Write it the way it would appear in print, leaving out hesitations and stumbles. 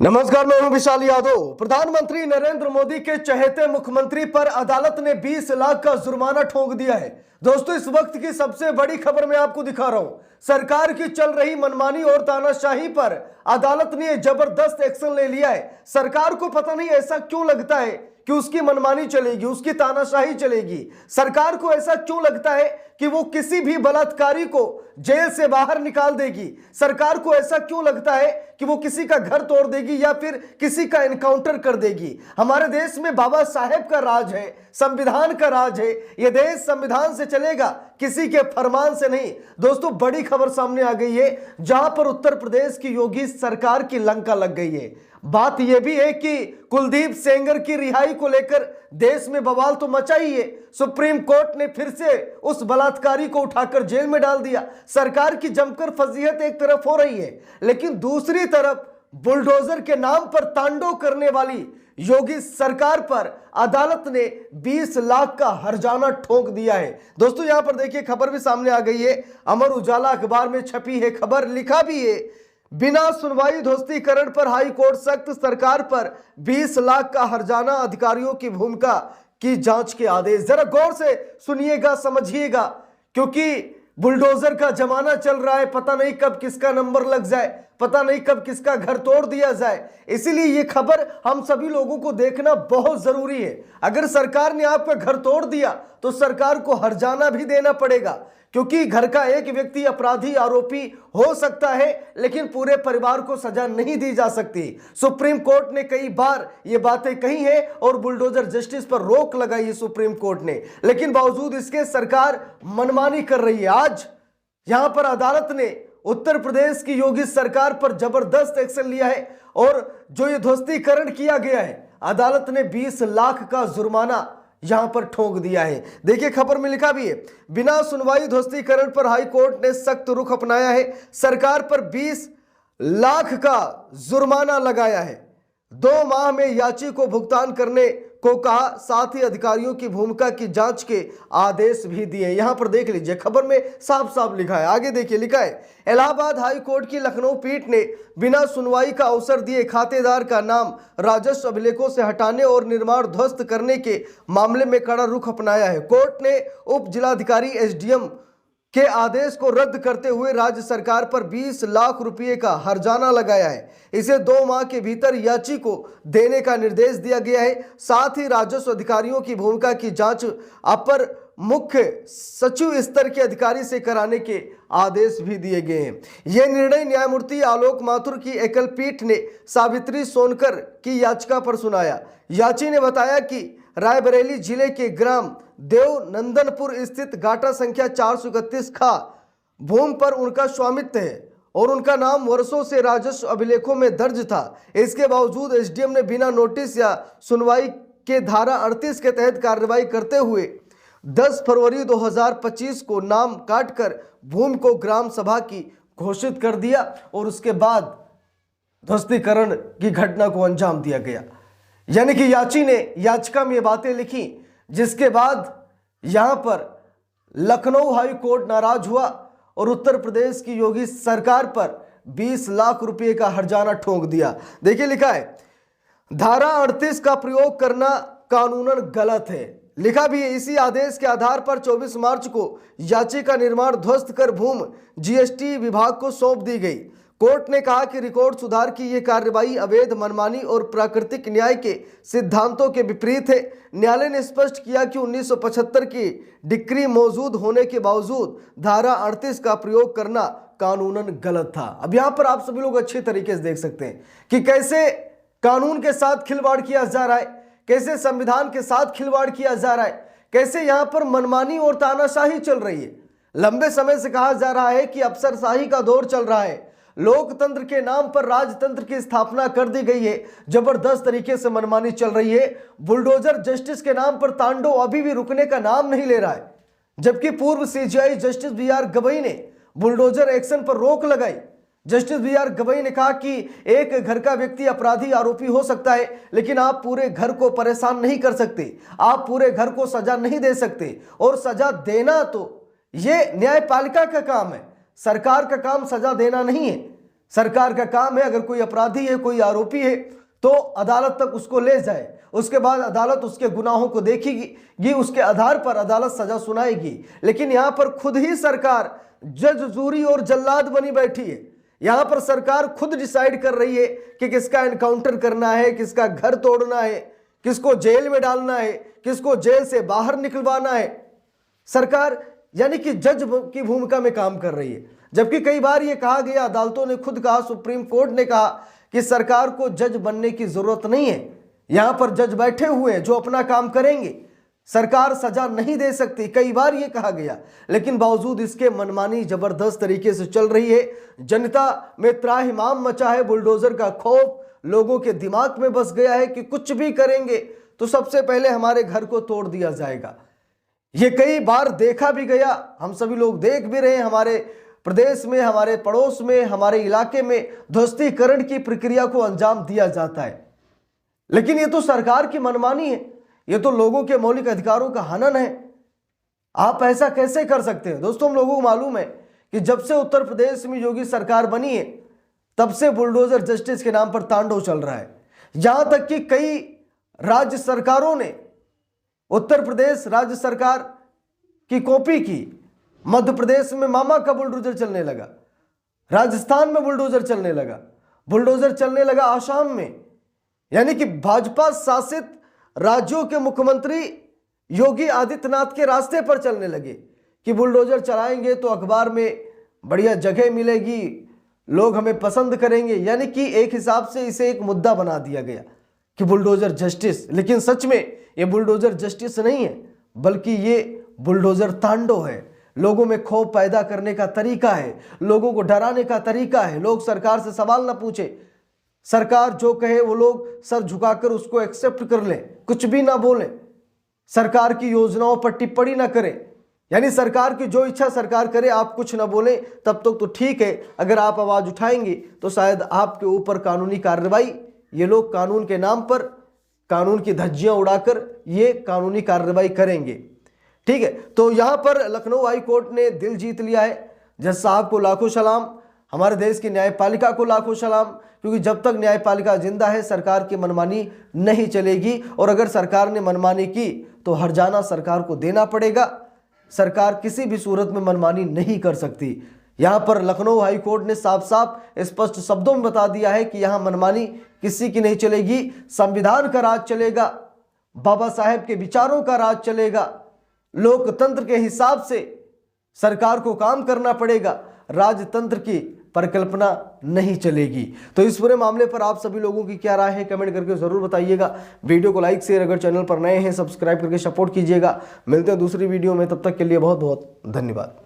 नमस्कार, मैं हूं विशाल यादव। प्रधानमंत्री नरेंद्र मोदी के चहेते मुख्यमंत्री पर अदालत ने 20 लाख का जुर्माना ठोक दिया है। दोस्तों, इस वक्त की सबसे बड़ी खबर मैं आपको दिखा रहा हूं। सरकार की चल रही मनमानी और तानाशाही पर अदालत ने जबरदस्त एक्शन ले लिया है। सरकार को पता नहीं ऐसा क्यों लगता है कि उसकी मनमानी चलेगी, उसकी तानाशाही चलेगी। सरकार को ऐसा क्यों लगता है कि वो किसी भी बलात्कारी को जेल से बाहर निकाल देगी। सरकार को ऐसा क्यों लगता है कि वो किसी का घर तोड़ देगी या फिर किसी का एनकाउंटर कर देगी। हमारे देश में बाबा साहेब का राज है, संविधान का राज है। ये देश संविधान से चलेगा, किसी के फरमान से नहीं। दोस्तों, बड़ी खबर सामने आ गई है, जहां पर उत्तर प्रदेश की योगी सरकार की लंका लग गई है। बात यह भी है कि कुलदीप सेंगर की रिहाई को लेकर देश में बवाल तो मचा ही है। सुप्रीम कोर्ट ने फिर से उस बलात्कारी को उठाकर जेल में डाल दिया। सरकार की जमकर फजीहत एक तरफ हो रही है, लेकिन दूसरी तरफ बुलडोजर के नाम पर तांडव करने वाली योगी सरकार पर अदालत ने 20 लाख का हर्जाना ठोक दिया है। दोस्तों, यहां पर देखिए, खबर भी सामने आ गई है। अमर उजाला अखबार में छपी है खबर, लिखा भी है, बिना सुनवाई ध्वस्तीकरण पर हाई कोर्ट सख्त, सरकार पर 20 लाख का हर्जाना, अधिकारियों की भूमिका की जांच के आदेश। जरा गौर से सुनिएगा, समझिएगा, क्योंकि बुलडोजर का जमाना चल रहा है। पता नहीं कब किसका नंबर लग जाए, पता नहीं कब किसका घर तोड़ दिया जाए। इसीलिए ये खबर हम सभी लोगों को देखना बहुत जरूरी है। अगर सरकार ने आपका घर तोड़ दिया तो सरकार को हर्जाना भी देना पड़ेगा, क्योंकि घर का एक व्यक्ति अपराधी आरोपी हो सकता है, लेकिन पूरे परिवार को सजा नहीं दी जा सकती। सुप्रीम कोर्ट ने कई बार ये बातें कही है और बुलडोजर जस्टिस पर रोक लगाई है सुप्रीम कोर्ट ने, लेकिन बावजूद इसके सरकार मनमानी कर रही है। आज यहां पर अदालत ने उत्तर प्रदेश की योगी सरकार पर जबरदस्त एक्शन लिया है और जो ये ध्वस्तीकरण किया गया है, अदालत ने 20 लाख का जुर्माना यहां पर ठोक दिया है। देखिए, खबर में लिखा भी है, बिना सुनवाई ध्वस्तीकरण पर हाई कोर्ट ने सख्त रुख अपनाया है, सरकार पर 20 लाख का जुर्माना लगाया है। 2 माह में याची को भुगतान करने को कहा, साथ ही अधिकारियों की भूमिका की जांच के आदेश भी दिए। यहां पर देख लीजिए, खबर में साफ साफ लिखा है। आगे देखिए, लिखा है, इलाहाबाद हाई कोर्ट की लखनऊ पीठ ने बिना सुनवाई का अवसर दिए खातेदार का नाम राजस्व अभिलेखों से हटाने और निर्माण ध्वस्त करने के मामले में कड़ा रुख अपनाया है। कोर्ट ने उप जिलाधिकारी एसडीएम के आदेश को रद्द करते हुए राज्य सरकार पर 20 लाख रुपए का हर्जाना लगाया है। इसे 2 माह के भीतर याची को देने का निर्देश दिया गया है। साथ ही राजस्व अधिकारियों की भूमिका की जांच अपर मुख्य सचिव स्तर के अधिकारी से कराने के आदेश भी दिए गए हैं। यह निर्णय न्यायमूर्ति आलोक माथुर की एकल पीठ ने सावित्री सोनकर की याचिका पर सुनाया। याची ने बताया कि रायबरेली जिले के ग्राम देवनंदनपुर स्थित गाटा संख्या 431 खा भूमि पर उनका स्वामित्व है और उनका नाम वर्षों से राजस्व अभिलेखों में दर्ज था। इसके बावजूद एसडीएम ने बिना नोटिस या सुनवाई के धारा 38 के तहत कार्रवाई करते हुए 10 फरवरी 2025 को नाम काटकर भूमि को ग्राम सभा की घोषित कर दिया और उसके बाद ध्वस्तीकरण की घटना को अंजाम दिया गया। यानी कि याची ने याचिका में ये बातें लिखी, जिसके बाद यहां पर लखनऊ हाई कोर्ट नाराज हुआ और उत्तर प्रदेश की योगी सरकार पर 20 लाख रुपए का हर्जाना ठोक दिया। देखिए, लिखा है, धारा 38 का प्रयोग करना कानूनन गलत है। लिखा भी है, इसी आदेश के आधार पर 24 मार्च को याची का निर्माण ध्वस्त कर भूमि जीएसटी विभाग को सौंप दी गई। कोर्ट ने कहा कि रिकॉर्ड सुधार की यह कार्रवाई अवैध, मनमानी और प्राकृतिक न्याय के सिद्धांतों के विपरीत है। न्यायालय ने स्पष्ट किया कि 1975 की डिक्री मौजूद होने के बावजूद धारा 38 का प्रयोग करना कानूनन गलत था। अब यहां पर आप सभी लोग अच्छे तरीके से देख सकते हैं कि कैसे कानून के साथ खिलवाड़ किया जा रहा है, कैसे संविधान के साथ खिलवाड़ किया जा रहा है, कैसे यहां पर मनमानी और तानाशाही चल रही है। लंबे समय से कहा जा रहा है कि अफसरशाही का दौर चल रहा है, लोकतंत्र के नाम पर राजतंत्र की स्थापना कर दी गई है, जबरदस्त तरीके से मनमानी चल रही है। बुलडोजर जस्टिस के नाम पर तांडव अभी भी रुकने का नाम नहीं ले रहा है, जबकि पूर्व सीजेआई जस्टिस बीआर गवई ने बुलडोजर एक्शन पर रोक लगाई। जस्टिस बीआर गवई ने कहा कि एक घर का व्यक्ति अपराधी आरोपी हो सकता है, लेकिन आप पूरे घर को परेशान नहीं कर सकते, आप पूरे घर को सजा नहीं दे सकते, और सजा देना तो ये न्यायपालिका का काम है, सरकार का काम सजा देना नहीं है। सरकार का काम है, अगर कोई अपराधी है, कोई आरोपी है, तो अदालत तक उसको ले जाए, उसके बाद अदालत उसके गुनाहों को देखेगी, उसके आधार पर अदालत सजा सुनाएगी। लेकिन यहां पर खुद ही सरकार जज, जूरी और जल्लाद बनी बैठी है। यहां पर सरकार खुद डिसाइड कर रही है कि किसका एनकाउंटर करना है, किसका घर तोड़ना है, किसको जेल में डालना है, किसको जेल से बाहर निकलवाना है। सरकार यानी कि जज की भूमिका में काम कर रही है। जबकि कई बार यह कहा गया, अदालतों ने खुद कहा, सुप्रीम कोर्ट ने कहा कि सरकार को जज बनने की जरूरत नहीं है। यहां पर जज बैठे हुए हैं जो अपना काम करेंगे, सरकार सजा नहीं दे सकती, कई बार यह कहा गया। लेकिन बावजूद इसके मनमानी जबरदस्त तरीके से चल रही है। जनता में त्राहिमाम मचा है, बुलडोजर का खौफ लोगों के दिमाग में बस गया है कि कुछ भी करेंगे तो सबसे पहले हमारे घर को तोड़ दिया जाएगा। ये कई बार देखा भी गया, हम सभी लोग देख भी रहे हैं। हमारे प्रदेश में, हमारे पड़ोस में, हमारे इलाके में ध्वस्तीकरण की प्रक्रिया को अंजाम दिया जाता है। लेकिन ये तो सरकार की मनमानी है, ये तो लोगों के मौलिक अधिकारों का हनन है। आप ऐसा कैसे कर सकते हैं? दोस्तों, हम लोगों को मालूम है कि जब से उत्तर प्रदेश में योगी सरकार बनी है, तब से बुलडोजर जस्टिस के नाम पर तांडव चल रहा है। यहां तक कि कई राज्य सरकारों ने उत्तर प्रदेश राज्य सरकार की कॉपी की। मध्य प्रदेश में मामा का बुलडोजर चलने लगा, राजस्थान में बुलडोजर चलने लगा, बुलडोजर चलने लगा आसाम में। यानी कि भाजपा शासित राज्यों के मुख्यमंत्री योगी आदित्यनाथ के रास्ते पर चलने लगे कि बुलडोजर चलाएंगे तो अखबार में बढ़िया जगह मिलेगी, लोग हमें पसंद करेंगे। यानी कि एक हिसाब से इसे एक मुद्दा बना दिया गया कि बुलडोजर जस्टिस। लेकिन सच में ये बुलडोजर जस्टिस नहीं है, बल्कि ये बुलडोजर तांडव है। लोगों में खौफ पैदा करने का तरीका है, लोगों को डराने का तरीका है। लोग सरकार से सवाल ना पूछे, सरकार जो कहे वो लोग सर झुकाकर उसको एक्सेप्ट कर लें, कुछ भी ना बोलें, सरकार की योजनाओं पर टिप्पणी ना करें। यानी सरकार की जो इच्छा सरकार करे, आप कुछ ना बोलें, तब तक तो ठीक है। अगर आप आवाज उठाएंगे तो शायद आपके ऊपर कानूनी कार्रवाई, ये लोग कानून के नाम पर कानून की धज्जियां उड़ाकर ये कानूनी कार्रवाई करेंगे। ठीक है, तो यहां पर लखनऊ हाई कोर्ट ने दिल जीत लिया है। जज साहब को लाखों सलाम, हमारे देश की न्यायपालिका को लाखों सलाम, क्योंकि जब तक न्यायपालिका जिंदा है सरकार की मनमानी नहीं चलेगी। और अगर सरकार ने मनमानी की तो हर्जाना सरकार को देना पड़ेगा। सरकार किसी भी सूरत में मनमानी नहीं कर सकती। यहां पर लखनऊ हाई कोर्ट ने साफ साफ स्पष्ट शब्दों में बता दिया है कि यहां मनमानी किसी की नहीं चलेगी। संविधान का राज चलेगा, बाबा साहेब के विचारों का राज चलेगा, लोकतंत्र के हिसाब से सरकार को काम करना पड़ेगा, राजतंत्र की परिकल्पना नहीं चलेगी। तो इस पूरे मामले पर आप सभी लोगों की क्या राय है, कमेंट करके जरूर बताइएगा। वीडियो को लाइक शेयर, अगर चैनल पर नए हैं सब्सक्राइब करके सपोर्ट कीजिएगा। मिलते हैं दूसरी वीडियो में, तब तक के लिए बहुत बहुत धन्यवाद।